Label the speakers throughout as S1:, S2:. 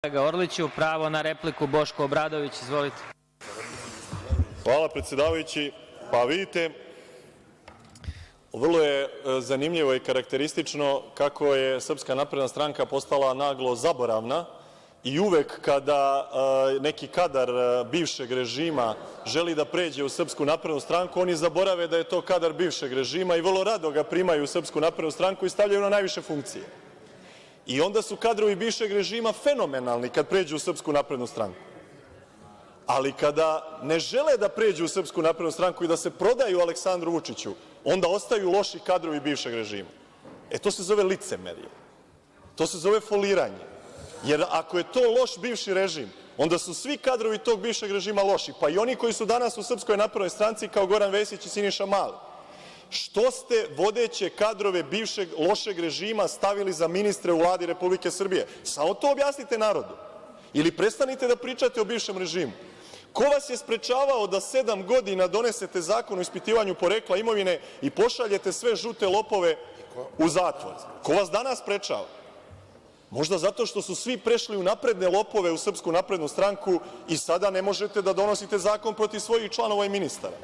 S1: Kolega Orliću. Pravo na repliku Boško Obradović. Izvolite.
S2: Hvala, predsedavajući. Pa vidite, vrlo je zanimljivo i karakteristično kako je Srpska napredna stranka postala naglo zaboravna i uvek kada neki kadar bivšeg režima želi da pređe u Srpsku naprednu stranku, oni zaborave da je to kadar bivšeg režima i vrlo rado ga primaju u Srpsku naprednu stranku i stavljaju na najviše funkcije. I onda su kadrovi bivšeg režima fenomenalni kad pređu u Srpsku naprednu stranku. Ali kada ne žele da pređu u Srpsku naprednu stranku i da se prodaju Aleksandru Vučiću, onda ostaju loši kadrovi bivšeg režima. To se zove licemerje. To se zove foliranje. Jer ako je to loš bivši režim, onda su svi kadrovi tog bivšeg režima loši, pa i oni koji su danas u Srpskoj naprednoj stranci kao Goran Vesić i Siniša Mali. Što ste vodeće kadrove bivšeg lošeg režima stavili za ministre u Vladi Republike Srbije? Samo to objasnite narodu. Ili prestanite da pričate o bivšem režimu. Ko vas je sprečavao da 7 godina donesete zakon o ispitivanju porekla imovine i pošaljete sve žute lopove u zatvor? Ko vas danas sprečava? Možda zato što su svi prešli u napredne lopove u Srpsku naprednu stranku i sada ne možete da donosite zakon protiv svojih članova i ministara.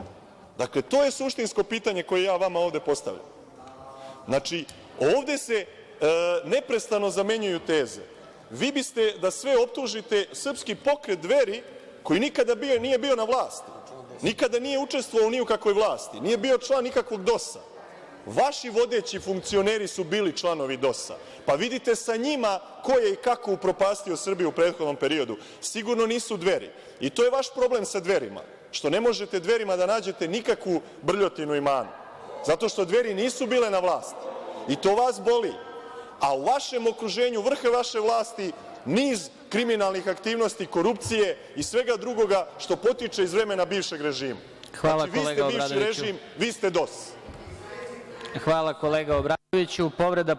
S2: Dakle, to je suštinsko pitanje koje ja vama ovde postavljam. Znači, ovde se neprestano zamenjuju teze. Vi biste da sve optužite Srpski pokret Dveri, koji nikada nije bio na vlasti, nikada nije učestvovao ni u kakvoj vlasti, nije bio član nikakvog DOS-a. Vaši vodeći funkcioneri su bili članovi DOS-a. Pa vidite sa njima ko je i kako upropastio Srbiju u prethodnom periodu. Sigurno nisu Dveri. I to je vaš problem sa Dverima, što ne možete Dverima da nađete nikakvu brljotinu i manu. Zato što Dveri nisu bile na vlasti. I to vas boli. A u vašem okruženju, vrhe vaše vlasti, niz kriminalnih aktivnosti, korupcije i svega drugoga što potiče iz vremena bivšeg režima.
S1: Hvala,
S2: znači, vi ste bivši režim, vi ste DOS.
S1: Hvala, kolega Obradoviću. Povreda